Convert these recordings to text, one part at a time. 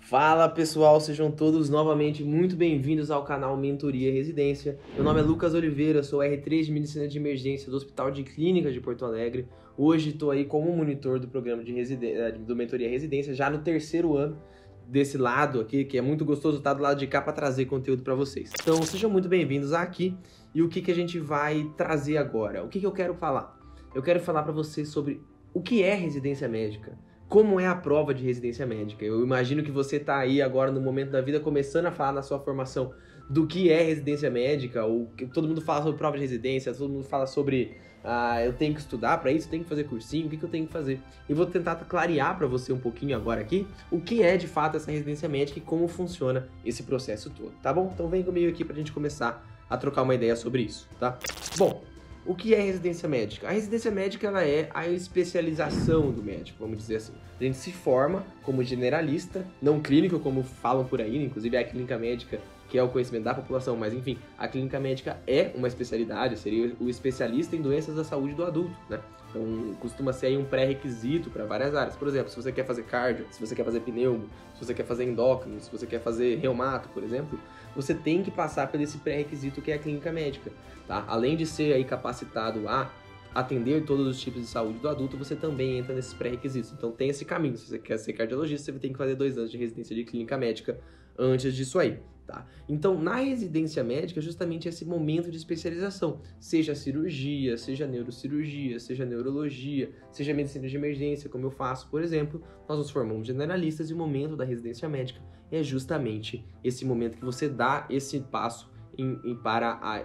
Fala pessoal, sejam todos novamente muito bem-vindos ao canal Mentoria Residência. Meu nome é Lucas Oliveira, sou R3 de Medicina de Emergência do Hospital de Clínicas de Porto Alegre. Hoje estou aí como monitor do programa do Mentoria Residência, já no terceiro ano desse lado aqui, que é muito gostoso estar do lado de cá para trazer conteúdo para vocês. Então sejam muito bem-vindos aqui. E o que a gente vai trazer agora? O que eu quero falar? Eu quero falar para vocês sobre o que é residência médica. Como é a prova de residência médica? Eu imagino que você está aí agora no momento da vida começando a falar na sua formação do que é residência médica, ou que todo mundo fala sobre prova de residência, todo mundo fala sobre eu tenho que estudar para isso, eu tenho que fazer cursinho, o que eu tenho que fazer? E vou tentar clarear para você um pouquinho agora aqui o que é de fato essa residência médica e como funciona esse processo todo, tá bom? Então vem comigo aqui para a gente começar a trocar uma ideia sobre isso, tá? Bom, o que é residência médica? A residência médica ela é a especialização do médico, vamos dizer assim. A gente se forma como generalista, não clínico, como falam por aí, inclusive é a clínica médica, que é o conhecimento da população, mas enfim, a clínica médica é uma especialidade, seria o especialista em doenças da saúde do adulto, né? Então, costuma ser aí um pré-requisito para várias áreas. Por exemplo, se você quer fazer cardio, se você quer fazer pneumo, se você quer fazer endócrino, se você quer fazer reumato, por exemplo, você tem que passar por esse pré-requisito que é a clínica médica, tá? Além de ser aí capacitado a atender todos os tipos de saúde do adulto, você também entra nesses pré-requisitos. Então tem esse caminho. Se você quer ser cardiologista, você tem que fazer 2 anos de residência de clínica médica antes disso aí, tá? Então, na residência médica, justamente esse momento de especialização, seja cirurgia, seja neurocirurgia, seja neurologia, seja medicina de emergência, como eu faço, por exemplo, nós nos formamos generalistas e o momento da residência médica é justamente esse momento que você dá esse passo para a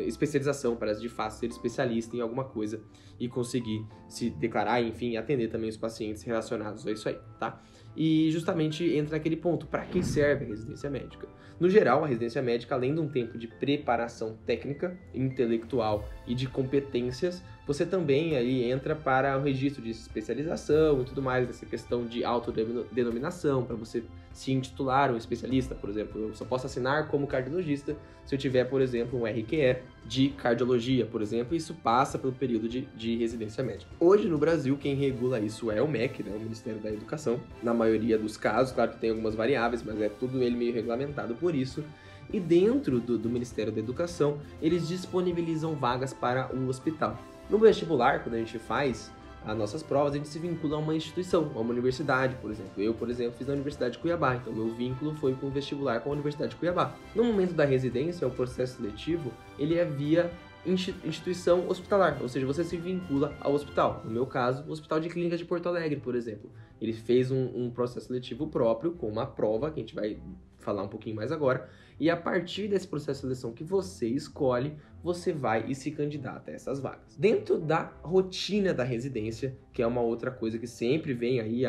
especialização, para de fato ser especialista em alguma coisa e conseguir se declarar, enfim, atender também os pacientes relacionados a isso aí, tá? E justamente entra naquele ponto, para que serve a residência médica? No geral, a residência médica, além de um tempo de preparação técnica, intelectual e de competências, você também aí entra para o registro de especialização e tudo mais, essa questão de autodenominação, para você se intitular um especialista, por exemplo. Eu só posso assinar como cardiologista se eu tiver, por exemplo, um RQE de cardiologia, por exemplo, e isso passa pelo período de residência médica. Hoje, no Brasil, quem regula isso é o MEC, né, o Ministério da Educação, na maioria dos casos, claro que tem algumas variáveis, mas é tudo ele meio regulamentado por isso. E dentro do Ministério da Educação, eles disponibilizam vagas para o hospital. No vestibular, quando a gente faz as nossas provas, a gente se vincula a uma instituição, a uma universidade, por exemplo. Eu, por exemplo, fiz na Universidade de Cuiabá, então meu vínculo foi com o vestibular com a Universidade de Cuiabá. No momento da residência, o processo seletivo, ele é via instituição hospitalar, ou seja, você se vincula ao hospital. No meu caso, o Hospital de Clínicas de Porto Alegre, por exemplo. Ele fez um processo seletivo próprio, com uma prova, que a gente vai falar um pouquinho mais agora, e a partir desse processo de seleção que você escolhe, você vai e se candidata a essas vagas. Dentro da rotina da residência, que é uma outra coisa que sempre vem aí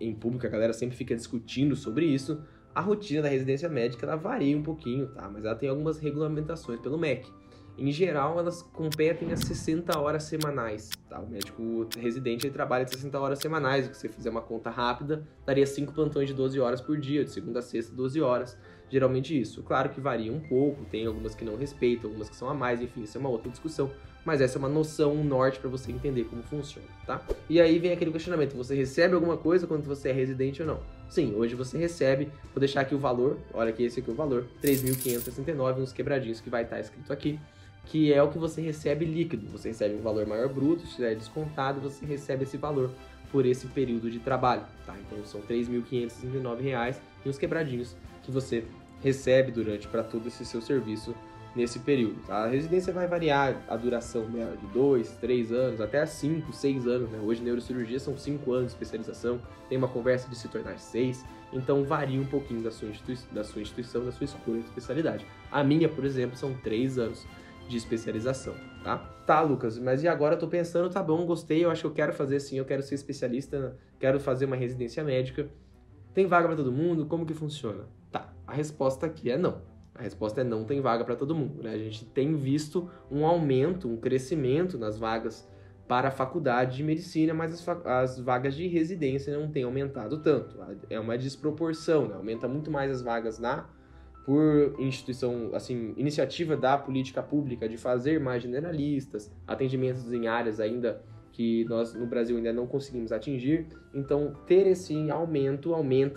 em público, a galera sempre fica discutindo sobre isso, a rotina da residência médica ela varia um pouquinho, tá? Mas ela tem algumas regulamentações pelo MEC. Em geral, elas competem a 60 horas semanais, tá? O médico residente ele trabalha de 60 horas semanais, se você fizer uma conta rápida, daria 5 plantões de 12 horas por dia, de segunda a sexta, 12 horas, geralmente isso. Claro que varia um pouco, tem algumas que não respeitam, algumas que são a mais, enfim, isso é uma outra discussão, mas essa é uma noção, um norte para você entender como funciona, tá? E aí vem aquele questionamento, você recebe alguma coisa quando você é residente ou não? Sim, hoje você recebe, vou deixar aqui o valor, olha aqui, esse aqui é o valor, R$ 3.569, uns quebradinhos que vai estar escrito aqui, que é o que você recebe líquido. Você recebe um valor maior bruto, se é descontado, você recebe esse valor por esse período de trabalho, tá? Então são R$ 3.569 e uns quebradinhos que você recebe para todo esse seu serviço nesse período, tá? A residência vai variar a duração dela de 2, 3 anos, até 5, 6 anos, né? Hoje neurocirurgia são 5 anos de especialização, tem uma conversa de se tornar 6, então varia um pouquinho da sua instituição, da sua escolha de especialidade. A minha, por exemplo, são 3 anos de especialização, tá? Tá, Lucas, mas e agora eu tô pensando, tá bom, gostei, eu acho que eu quero fazer assim, eu quero ser especialista, quero fazer uma residência médica. Tem vaga para todo mundo? Como que funciona? Tá, a resposta aqui é não. A resposta é não tem vaga para todo mundo, né? A gente tem visto um aumento, um crescimento nas vagas para a faculdade de medicina, mas as vagas de residência não têm aumentado tanto. É uma desproporção, né? Aumenta muito mais as vagas por instituição, assim, iniciativa da política pública de fazer mais generalistas, atendimentos em áreas ainda que nós no Brasil ainda não conseguimos atingir. Então, ter esse aumenta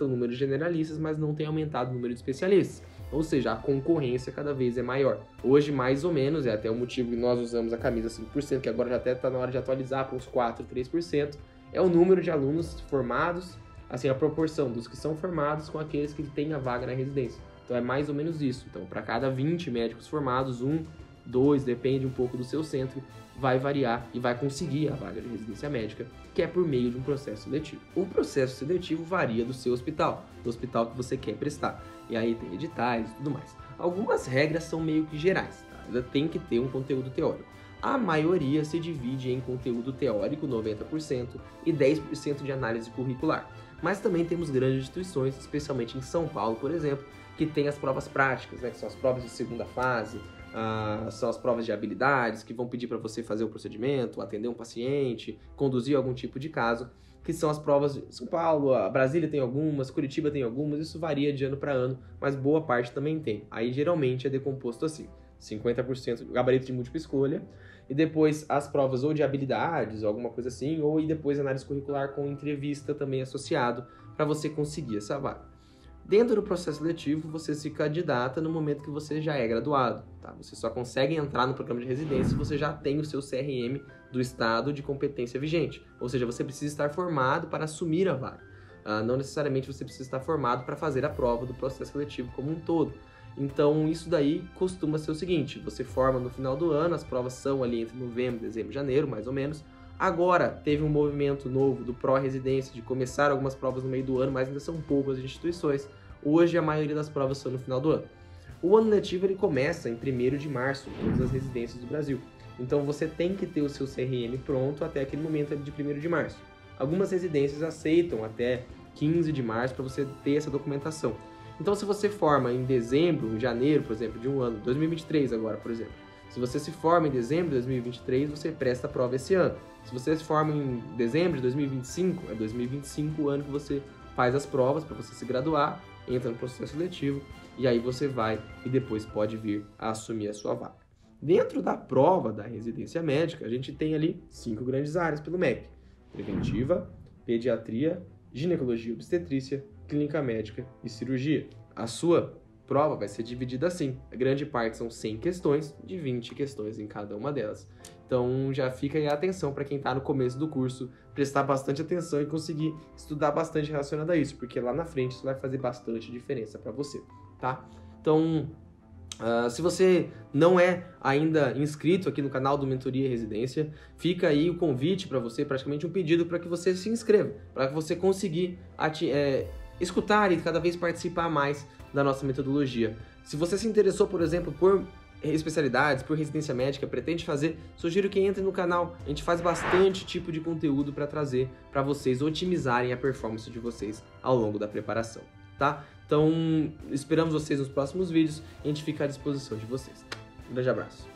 o número de generalistas, mas não tem aumentado o número de especialistas. Ou seja, a concorrência cada vez é maior. Hoje, mais ou menos, é até o motivo que nós usamos a camisa 5%, que agora já até está na hora de atualizar para uns 4%, 3%, é o número de alunos formados, assim, a proporção dos que são formados com aqueles que têm a vaga na residência. Então, é mais ou menos isso. Então, para cada 20 médicos formados, 1, 2, depende um pouco do seu centro, vai variar e vai conseguir a vaga de residência médica, que é por meio de um processo seletivo. O processo seletivo varia do seu hospital, do hospital que você quer prestar. E aí tem editais e tudo mais. Algumas regras são meio que gerais, tá? Ainda tem que ter um conteúdo teórico. A maioria se divide em conteúdo teórico, 90%, e 10% de análise curricular. Mas também temos grandes instituições, especialmente em São Paulo, por exemplo, que tem as provas práticas, né, que são as provas de segunda fase, são as provas de habilidades, que vão pedir para você fazer um procedimento, atender um paciente, conduzir algum tipo de caso, que são as provas de São Paulo, a Brasília tem algumas, Curitiba tem algumas, isso varia de ano para ano, mas boa parte também tem. Aí geralmente é decomposto assim, 50% gabarito de múltipla escolha, e depois as provas ou de habilidades, ou alguma coisa assim, ou e depois análise curricular com entrevista também associado, para você conseguir essa vaga. Dentro do processo seletivo, você se candidata no momento que você já é graduado, tá? Você só consegue entrar no programa de residência se você já tem o seu CRM do estado de competência vigente. Ou seja, você precisa estar formado para assumir a vaga. Não necessariamente você precisa estar formado para fazer a prova do processo seletivo como um todo. Então, isso daí costuma ser o seguinte, você forma no final do ano, as provas são ali entre novembro, dezembro, janeiro, mais ou menos. Agora, teve um movimento novo do pró-residência, de começar algumas provas no meio do ano, mas ainda são poucas instituições. Hoje, a maioria das provas são no final do ano. O ano letivo ele começa em 1º de março, em todas as residências do Brasil. Então, você tem que ter o seu CRM pronto até aquele momento de 1º de março. Algumas residências aceitam até 15 de março para você ter essa documentação. Então, se você forma em dezembro, em janeiro, por exemplo, de um ano, 2023 agora, por exemplo, se você se forma em dezembro de 2023, você presta a prova esse ano. Se você se forma em dezembro de 2025, é 2025 o ano que você faz as provas para você se graduar, entra no processo seletivo e aí você vai e depois pode vir a assumir a sua vaga. Dentro da prova da residência médica, a gente tem ali 5 grandes áreas pelo MEC: preventiva, pediatria, ginecologia e obstetrícia, clínica médica e cirurgia. A sua prova vai ser dividida assim. A grande parte são 100 questões, de 20 questões em cada uma delas. Então já fica aí a atenção para quem está no começo do curso, prestar bastante atenção e conseguir estudar bastante relacionado a isso, porque lá na frente isso vai fazer bastante diferença para você, tá? Então, se você não é ainda inscrito aqui no canal do Mentoria Residência, fica aí o convite para você, praticamente um pedido para que você se inscreva, para que você conseguir escutar e cada vez participar mais da nossa metodologia. Se você se interessou, por exemplo, por especialidades, por residência médica, pretende fazer, sugiro que entre no canal. A gente faz bastante tipo de conteúdo para trazer para vocês otimizarem a performance de vocês ao longo da preparação, tá? Então, esperamos vocês nos próximos vídeos e a gente fica à disposição de vocês. Um grande abraço.